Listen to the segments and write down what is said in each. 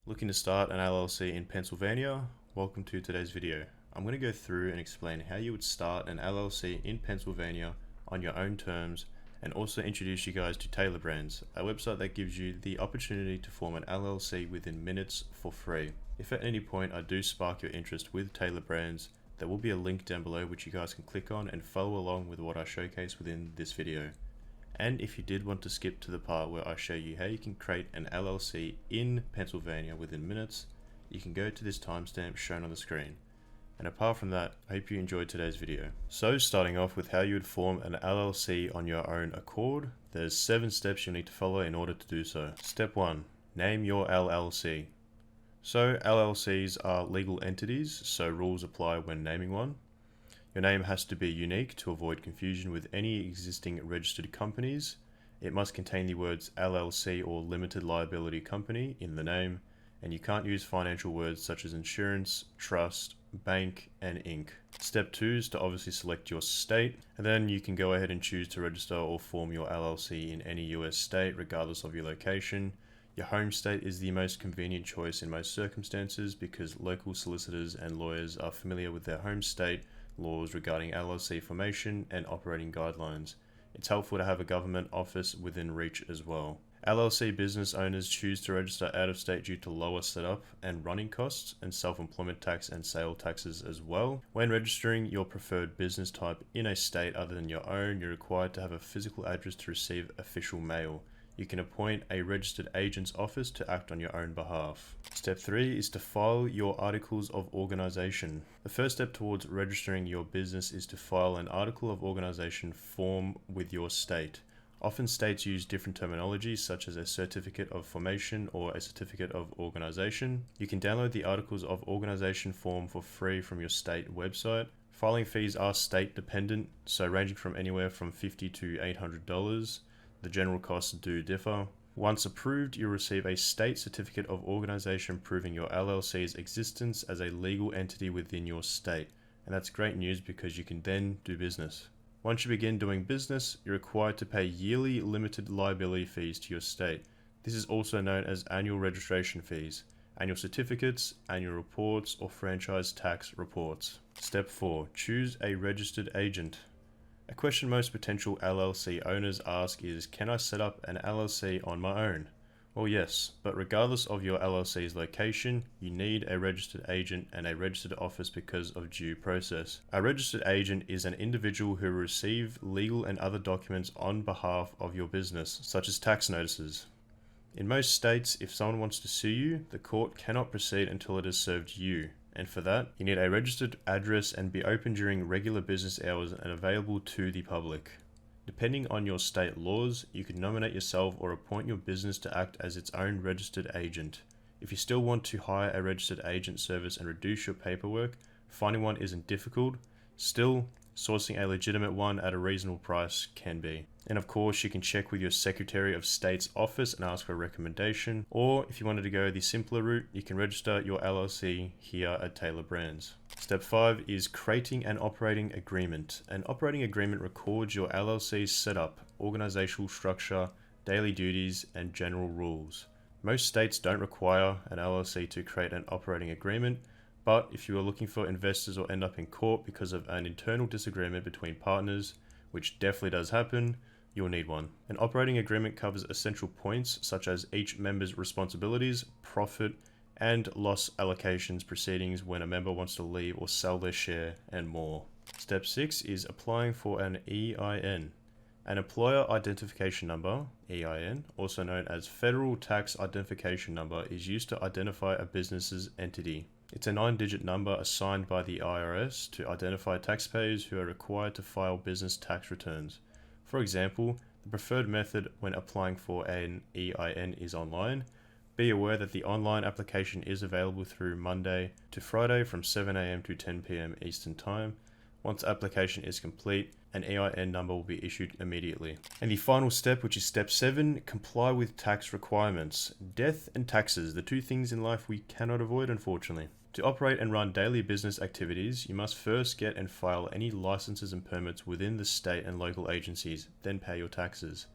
Looking to start an LLC in Pennsylvania? Welcome to today's video. I'm going to go through and explain how you would start an LLC in Pennsylvania on your own terms, and also introduce you guys to Taylor Brands, a website that gives you the opportunity to form an LLC within minutes for free. If at any point I do spark your interest with Taylor Brands, there will be a link down below which you guys can click on and follow along with what I showcase within this video. And if you did want to skip to the part where I show you how you can create an LLC in Pennsylvania within minutes, you can go to this timestamp shown on the screen. And apart from that, I hope you enjoyed today's video. So starting off with how you would form an LLC on your own accord, there's 7 steps you'll need to follow in order to do so. Step 1, name your LLC. So LLCs are legal entities, so rules apply when naming one. Your name has to be unique to avoid confusion with any existing registered companies. It must contain the words LLC or limited liability company in the name, and you can't use financial words such as insurance, trust, bank, and Inc. Step 2 is to obviously select your state, and then you can go ahead and choose to register or form your LLC in any US state regardless of your location. Your home state is the most convenient choice in most circumstances because local solicitors and lawyers are familiar with their home state laws regarding LLC formation and operating guidelines. It's helpful to have a government office within reach as well. LLC business owners choose to register out of state due to lower setup and running costs and self-employment tax and sale taxes as well. When registering your preferred business type in a state other than your own, you're required to have a physical address to receive official mail. You can appoint a registered agent's office to act on your own behalf. Step 3 is to file your articles of organization. The first step towards registering your business is to file an article of organization form with your state. Often states use different terminology such as a certificate of formation or a certificate of organization. You can download the articles of organization form for free from your state website. Filing fees are state dependent, so ranging from anywhere from $50 to $800. The general costs do differ. Once approved, you'll receive a state certificate of organization proving your LLC's existence as a legal entity within your state. And that's great news because you can then do business. Once you begin doing business, you're required to pay yearly limited liability fees to your state. This is also known as annual registration fees, annual certificates, annual reports, or franchise tax reports. Step 4, choose a registered agent. A question most potential LLC owners ask is, can I set up an LLC on my own? Well, yes, but regardless of your LLC's location, you need a registered agent and a registered office because of due process. A registered agent is an individual who will receive legal and other documents on behalf of your business, such as tax notices. In most states, if someone wants to sue you, the court cannot proceed until it has served you. And for that, you need a registered address and be open during regular business hours and available to the public. Depending on your state laws, you can nominate yourself or appoint your business to act as its own registered agent. If you still want to hire a registered agent service and reduce your paperwork, finding one isn't difficult. Still, sourcing a legitimate one at a reasonable price can be. And of course, you can check with your Secretary of State's office and ask for a recommendation. Or if you wanted to go the simpler route, you can register your LLC here at Taylor Brands. Step 5 is creating an operating agreement. An operating agreement records your LLC's setup, organizational structure, daily duties, and general rules. Most states don't require an LLC to create an operating agreement, but if you are looking for investors or end up in court because of an internal disagreement between partners, which definitely does happen, you'll need one. An operating agreement covers essential points such as each member's responsibilities, profit and loss allocations, proceedings when a member wants to leave or sell their share, and more. Step 6 is applying for an EIN. An employer identification number, EIN, also known as Federal Tax Identification Number, is used to identify a business's entity. It's a 9-digit number assigned by the IRS to identify taxpayers who are required to file business tax returns. For example, the preferred method when applying for an EIN is online. Be aware that the online application is available through Monday to Friday from 7 AM to 10 PM Eastern Time. Once the application is complete, an EIN number will be issued immediately. And the final step, which is step 7, comply with tax requirements. Death and taxes, the two things in life we cannot avoid, unfortunately. To operate and run daily business activities, you must first get and file any licenses and permits within the state and local agencies, then pay your taxes.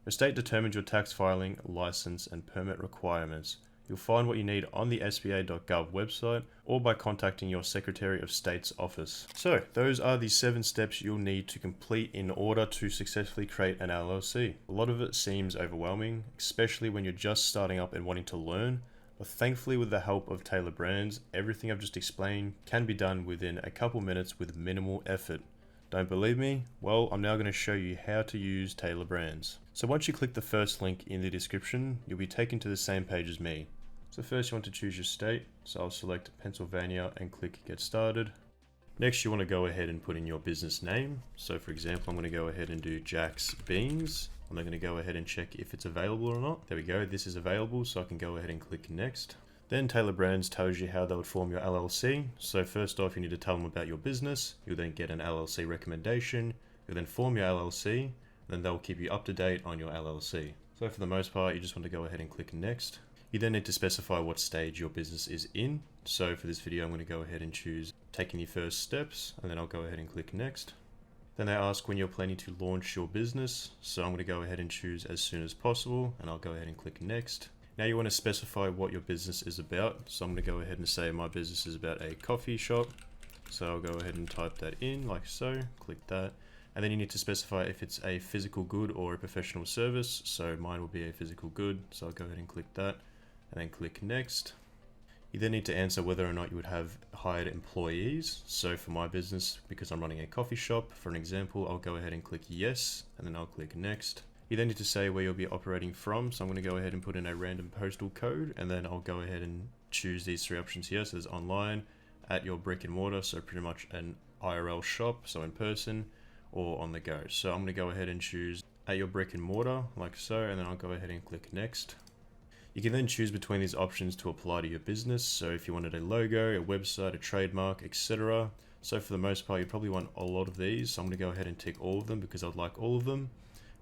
Your state determines your tax filing, license, and permit requirements. You'll find what you need on the sba.gov website or by contacting your Secretary of State's office. So those are the 7 steps you'll need to complete in order to successfully create an LLC. A lot of it seems overwhelming, especially when you're just starting up and wanting to learn. But thankfully, with the help of Taylor Brands, everything I've just explained can be done within a couple minutes with minimal effort. Don't believe me? Well, I'm now going to show you how to use Taylor Brands. So once you click the first link in the description, you'll be taken to the same page as me. So first you want to choose your state. So I'll select Pennsylvania and click Get Started. Next, you want to go ahead and put in your business name. So for example, I'm going to go ahead and do Jack's Beans. I'm going to go ahead and check if it's available or not. There we go, this is available, so I can go ahead and click Next. Then Taylor Brands tells you how they would form your LLC. So first off, you need to tell them about your business. You'll then get an LLC recommendation. You'll then form your LLC. Then they'll keep you up to date on your LLC. So for the most part, you just want to go ahead and click Next. You then need to specify what stage your business is in. So for this video, I'm going to go ahead and choose taking the first steps, and then I'll go ahead and click Next. Then they ask when you're planning to launch your business. So I'm going to go ahead and choose as soon as possible, and I'll go ahead and click Next. Now you want to specify what your business is about. So I'm going to go ahead and say my business is about a coffee shop. So I'll go ahead and type that in like so, click that. And then you need to specify if it's a physical good or a professional service. So mine will be a physical good. So I'll go ahead and click that and then click Next. You then need to answer whether or not you would have hired employees. So for my business, because I'm running a coffee shop, for an example, I'll go ahead and click yes, and then I'll click Next. You then need to say where you'll be operating from. So I'm going to go ahead and put in a random postal code, and then I'll go ahead and choose these 3 options here. So there's online, at your brick and mortar, so pretty much an IRL shop, so in person, or on the go. So I'm going to go ahead and choose at your brick and mortar, like so, and then I'll go ahead and click Next. You can then choose between these options to apply to your business. So if you wanted a logo, a website, a trademark, etc. So for the most part, you probably want a lot of these. So I'm going to go ahead and tick all of them because I'd like all of them.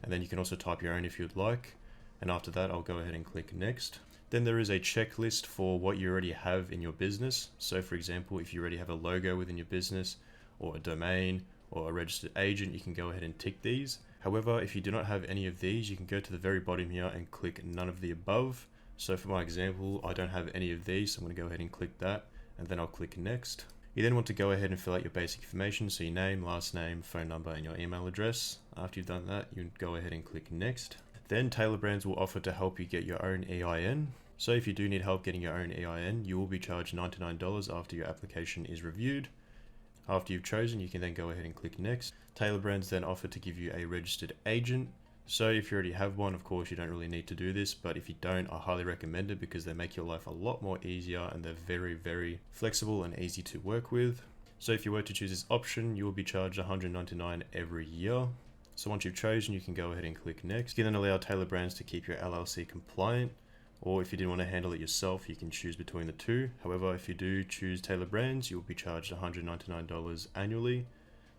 And then you can also type your own if you'd like. And after that, I'll go ahead and click Next. Then there is a checklist for what you already have in your business. So for example, if you already have a logo within your business or a domain or a registered agent, you can go ahead and tick these. However, if you do not have any of these, you can go to the very bottom here and click none of the above. So for my example, I don't have any of these, so I'm going to go ahead and click that, and then I'll click Next. You then want to go ahead and fill out your basic information, so your name, last name, phone number, and your email address. After you've done that, you go ahead and click Next. Then Taylor Brands will offer to help you get your own EIN. So if you do need help getting your own EIN, you will be charged $99 after your application is reviewed. After you've chosen, you can then go ahead and click Next. Taylor Brands then offer to give you a registered agent. So if you already have one, of course, you don't really need to do this, but if you don't, I highly recommend it because they make your life a lot more easier and they're very, very flexible and easy to work with. So if you were to choose this option, you will be charged $199 every year. So once you've chosen, you can go ahead and click Next. You can then allow Taylor Brands to keep your LLC compliant, or if you didn't want to handle it yourself, you can choose between the two. However, if you do choose Taylor Brands, you will be charged $199 annually.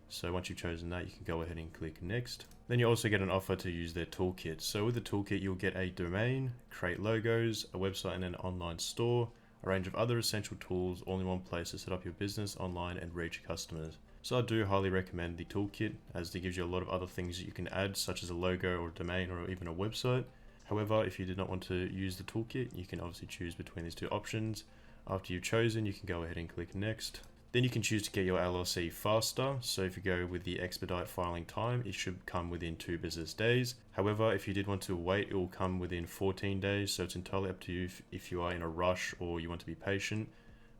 So once you've chosen that, you can go ahead and click Next. Then you also get an offer to use their toolkit. So with the toolkit, you'll get a domain, create logos, a website and an online store, a range of other essential tools all in one place to set up your business online and reach customers. So I do highly recommend the toolkit as it gives you a lot of other things that you can add, such as a logo or a domain or even a website. However, if you did not want to use the toolkit, you can obviously choose between these 2 options. After you've chosen, you can go ahead and click Next. Then you can choose to get your LLC faster. So if you go with the expedite filing time, it should come within 2 business days. However, if you did want to wait, it will come within 14 days. So it's entirely up to you if you are in a rush or you want to be patient.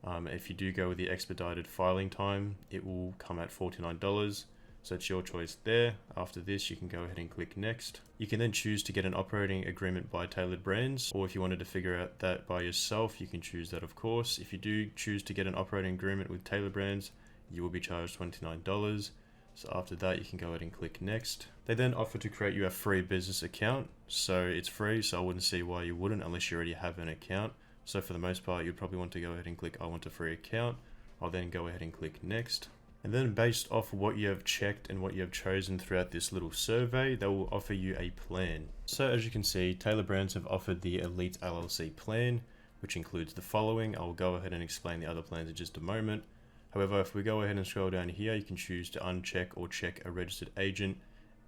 If you do go with the expedited filing time, it will come at $49. So it's your choice there. After this, you can go ahead and click Next. You can then choose to get an operating agreement by Taylor Brands, or if you wanted to figure out that by yourself, you can choose that, of course. If you do choose to get an operating agreement with Taylor Brands, you will be charged $29. So after that, you can go ahead and click Next. They then offer to create you a free business account. So it's free, so I wouldn't see why you wouldn't unless you already have an account. So for the most part, you'd probably want to go ahead and click I want a free account. I'll then go ahead and click Next. And then based off what you have checked and what you have chosen throughout this little survey, they will offer you a plan. So as you can see, Taylor Brands have offered the Elite LLC plan, which includes the following. I'll go ahead and explain the other plans in just a moment. However, if we go ahead and scroll down here, you can choose to uncheck or check a registered agent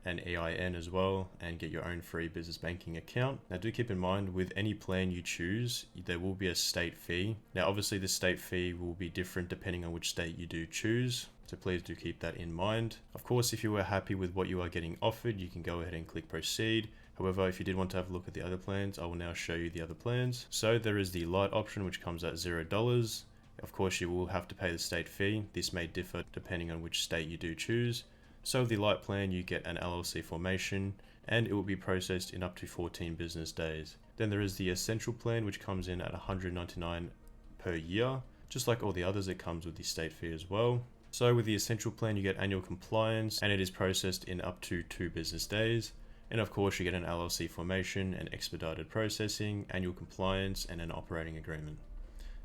an EIN as well and get your own free business banking account. Now do keep in mind, with any plan you choose, there will be a state fee. Now obviously the state fee will be different depending on which state you do choose, so please do keep that in mind. Of course, if you were happy with what you are getting offered, you can go ahead and click proceed. However, if you did want to have a look at the other plans, I will now show you the other plans. So there is the light option, which comes at $0. Of course, you will have to pay the state fee. This may differ depending on which state you do choose. So with the light plan, you get an LLC formation and it will be processed in up to 14 business days. Then there is the essential plan, which comes in at $199 per year. Just like all the others, it comes with the state fee as well. So with the essential plan, you get annual compliance and it is processed in up to 2 business days. And of course, you get an LLC formation and expedited processing, annual compliance, and an operating agreement.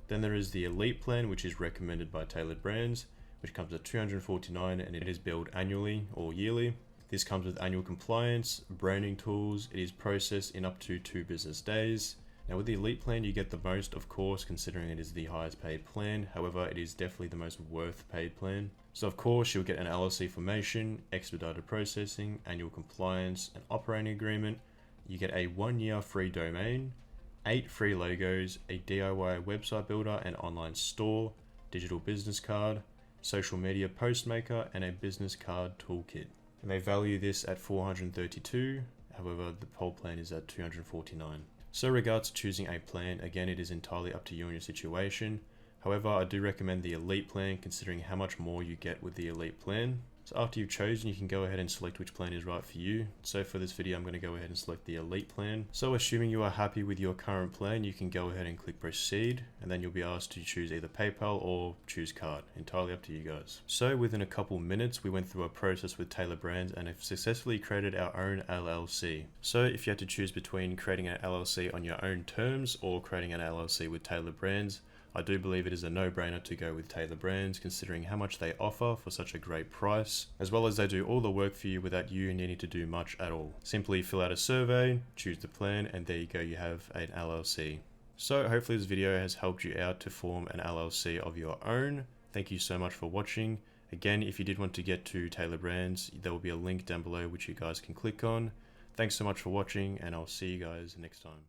Then there is the elite plan, which is recommended by Tailored Brands, which comes at $249 and it is billed annually or yearly. This comes with annual compliance, branding tools. It is processed in up to 2 business days. Now with the elite plan, you get the most, of course, considering it is the highest paid plan. However, it is definitely the most worth paid plan. So of course, you'll get an LLC formation, expedited processing, annual compliance, an operating agreement. You get a 1-year free domain, 8 free logos, a DIY website builder and online store, digital business card, social media post maker, and a business card toolkit. And they value this at $432. However, the whole plan is at $249. So regards to choosing a plan, again, it is entirely up to you and your situation. However, I do recommend the elite plan considering how much more you get with the elite plan. So after you've chosen, you can go ahead and select which plan is right for you. So for this video, I'm going to go ahead and select the elite plan. So assuming you are happy with your current plan, you can go ahead and click proceed, and then you'll be asked to choose either PayPal or choose card. Entirely up to you guys. So within a couple minutes, we went through a process with Tailored Brands and have successfully created our own LLC. So if you had to choose between creating an LLC on your own terms or creating an LLC with Tailored Brands, I do believe it is a no-brainer to go with Tailored Brands considering how much they offer for such a great price, as well as they do all the work for you without you needing to do much at all. Simply fill out a survey, choose the plan, and there you go, you have an LLC. So hopefully this video has helped you out to form an LLC of your own. Thank you so much for watching. Again, if you did want to get to Tailored Brands, there will be a link down below which you guys can click on. Thanks so much for watching, and I'll see you guys next time.